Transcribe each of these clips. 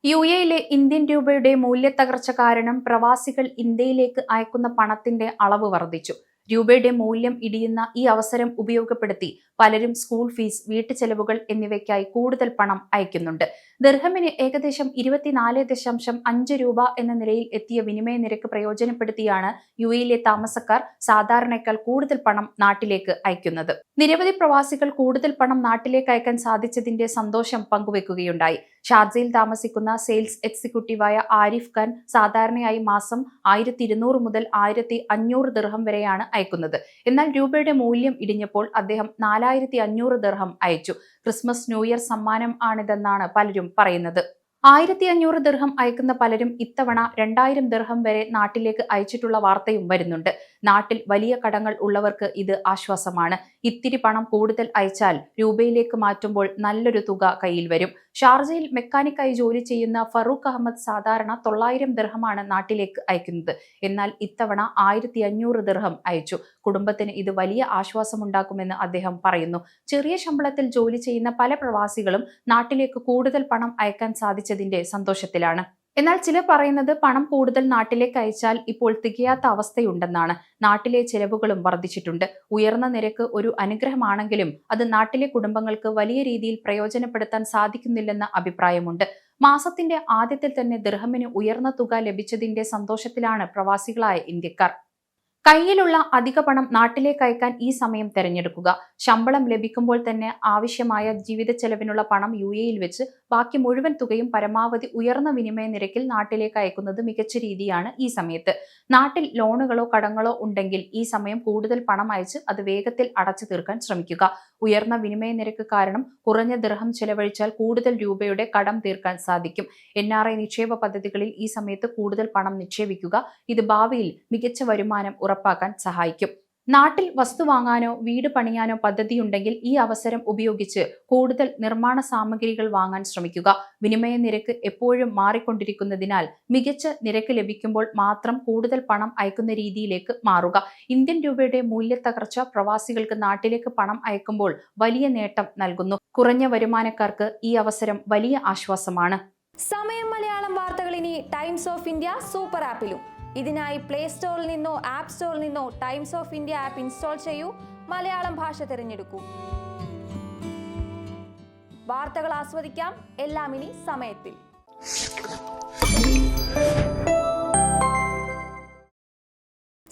യുഎയിലെ Indian രൂപയുടെ മൂല്യത്തകർച്ച കാരണം പ്രവാസികൾ ഇന്ത്യയിലേക്ക് അയക്കുന്ന പണത്തിന്റെ അളവ് വർദ്ധിച്ചു. രൂപയുടെ മൂല്യം ഇടിയുന്ന ഈ അവസരം ഉപയോഗപ്പെടുത്തി പലരും സ്കൂൾ ഫീസ്, വീട്ടുചെലവുകൾ എന്നിവയ്ക്കായി കൂടുതൽ പണം അയക്കുന്നുണ്ട്. ദിർഹമിന് ഏകദേശം 24.5 രൂപ എന്ന നിലയിൽ എത്തിയ വിനിമയ നിരക്ക് പ്രയോജനപ്പെടുത്തിയാണ് യുഎയിലെ താമസക്കാർ സാധാരണയേക്കാൾ കൂടുതൽ പണം നാട്ടിലേക്ക് അയക്കുന്നത്. നിരവധി പ്രവാസികൾ കൂടുതൽ പണം നാട്ടിലേക്ക് അയക്കാൻ സാധിച്ചതിന്റെ സന്തോഷം പങ്കുവെക്കുകയുണ്ടായി. ഷാർജയിൽ താമസിക്കുന്ന സെയിൽസ് എക്സിക്യൂട്ടീവായ ആരിഫ് ഖാൻ സാധാരണയായി മാസം 1200 മുതൽ 1500 ദിർഹം വരെയാണ് അയക്കുന്നത്. എന്നാൽ രൂപയുടെ മൂല്യം ഇടിഞ്ഞപ്പോൾ അദ്ദേഹം 4500 ദിർഹം അയച്ചു. ക്രിസ്മസ്, ന്യൂ ഇയർ സമ്മാനം ആണിതെന്നാണ് പലരും പറയുന്നത്. 1500 ദിർഹം അയക്കുന്ന പലരും ഇത്തവണ 2000 ദിർഹം വരെ നാട്ടിലേക്ക് അയച്ചിട്ടുള്ള വാർത്തയും വരുന്നുണ്ട്. നാട്ടിൽ വലിയ കടങ്ങൾ ഉള്ളവർക്ക് ഇത് ആശ്വാസമാണ്. ഇത്തിരി പണം കൂടുതൽ അയച്ചാൽ രൂപയിലേക്ക് മാറ്റുമ്പോൾ നല്ലൊരു തുക കയ്യിൽ വരും. ഷാർജയിൽ മെക്കാനിക്കായി ജോലി ചെയ്യുന്ന ഫറൂഖ് അഹമ്മദ് സാധാരണ 900 ദിർഹമാണ് നാട്ടിലേക്ക് അയക്കുന്നത്. എന്നാൽ ഇത്തവണ 1500 ദിർഹം അയച്ചു. കുടുംബത്തിന് ഇത് വലിയ ആശ്വാസമുണ്ടാക്കുമെന്ന് അദ്ദേഹം പറയുന്നു. ചെറിയ ശമ്പളത്തിൽ ജോലി ചെയ്യുന്ന പല പ്രവാസികളും നാട്ടിലേക്ക് കൂടുതൽ പണം അയക്കാൻ സാധിച്ചതിന്റെ സന്തോഷത്തിലാണ്. എന്നാൽ ചിലർ പറയുന്നത് പണം കൂടുതൽ നാട്ടിലേക്ക് അയച്ചാൽ ഇപ്പോൾ തികയാത്ത അവസ്ഥയുണ്ടെന്നാണ്. നാട്ടിലെ ചെലവുകളും വർദ്ധിച്ചിട്ടുണ്ട്. ഉയർന്ന നിരക്ക് ഒരു അനുഗ്രഹമാണെങ്കിലും അത് നാട്ടിലെ കുടുംബങ്ങൾക്ക് വലിയ രീതിയിൽ പ്രയോജനപ്പെടുത്താൻ സാധിക്കുന്നില്ലെന്ന അഭിപ്രായമുണ്ട്. മാസത്തിന്റെ ആദ്യത്തിൽ തന്നെ ദിർഹമിന് ഉയർന്ന തുക ലഭിച്ചതിന്റെ സന്തോഷത്തിലാണ് പ്രവാസികളായ ഇന്ത്യക്കാർ. കയ്യിലുള്ള അധിക പണം നാട്ടിലേക്ക് അയക്കാൻ ഈ സമയം തെരഞ്ഞെടുക്കുക. ശമ്പളം ലഭിക്കുമ്പോൾ തന്നെ ആവശ്യമായ ജീവിത ചെലവിനുള്ള പണം യുഎഇയിൽ വെച്ച് ബാക്കി മുഴുവൻ തുകയും പരമാവധി ഉയർന്ന വിനിമയ നിരക്കിൽ നാട്ടിലേക്ക് അയക്കുന്നത് മികച്ച രീതിയാണ് ഈ സമയത്ത്. നാട്ടിൽ ലോണുകളോ കടങ്ങളോ ഉണ്ടെങ്കിൽ ഈ സമയം കൂടുതൽ പണം അയച്ച് അത് വേഗത്തിൽ അടച്ചു തീർക്കാൻ ശ്രമിക്കുക. ഉയർന്ന വിനിമയ നിരക്ക് കാരണം കുറഞ്ഞ ദിർഹം ചെലവഴിച്ചാൽ കൂടുതൽ രൂപയുടെ കടം തീർക്കാൻ സാധിക്കും. NRI നിക്ഷേപ പദ്ധതികളിൽ ഈ സമയത്ത് കൂടുതൽ പണം നിക്ഷേപിക്കുക. ഇത് ഭാവിയിൽ മികച്ച വരുമാനം ഉറപ്പാക്കാൻ സഹായിക്കും. നാട്ടിൽ വസ്തു വാങ്ങാനോ വീട് പണിയാനോ പദ്ധതിയുണ്ടെങ്കിൽ ഈ അവസരം ഉപയോഗിച്ച് കൂടുതൽ നിർമ്മാണ സാമഗ്രികൾ വാങ്ങാൻ ശ്രമിക്കുക. വിനിമയ നിരക്ക് എപ്പോഴും മാറിക്കൊണ്ടിരിക്കുന്നതിനാൽ മികച്ച നിരക്ക് ലഭിക്കുമ്പോൾ മാത്രം കൂടുതൽ പണം അയക്കുന്ന രീതിയിലേക്ക് മാറുക. ഇന്ത്യൻ രൂപയുടെ മൂല്യത്തകർച്ച പ്രവാസികൾക്ക് നാട്ടിലേക്ക് പണം അയക്കുമ്പോൾ വലിയ നേട്ടം നൽകുന്നു. കുറഞ്ഞ വരുമാനക്കാർക്ക് ഈ അവസരം വലിയ ആശ്വാസമാണ്. സമയം മലയാളം വാർത്തകൾ ഇനി ടൈംസ് ഓഫ് ഇന്ത്യ സൂപ്പർ ആപ്പിലും. ഇതിനായി പ്ലേ സ്റ്റോറിൽ നിന്നോ ആപ്പ് സ്റ്റോറിൽ നിന്നോ times of India app install ചെയ്യൂ. മലയാളം ഭാഷ തിരഞ്ഞെടുക്കൂ. വാർത്തകൾ ആസ്വദിക്കാം. എല്ലാം ഇനി സമയത്തിൽ.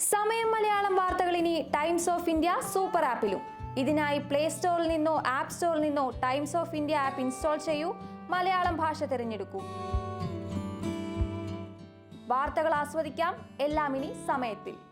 സമയം മലയാളം വാർത്തകൾ ഇനി ടൈംസ് ഓഫ് ഇന്ത്യ സൂപ്പർ ആപ്പിലും. ഇതിനായി പ്ലേ സ്റ്റോറിൽ നിന്നോ ആപ്പ് സ്റ്റോറിൽ നിന്നോ times of India app install ചെയ്യൂ. മലയാളം ഭാഷ തിരഞ്ഞെടുക്കൂ. വാർത്തകൾ ആസ്വദിക്കാം. എല്ലാം ഇനി സമയത്തിൽ.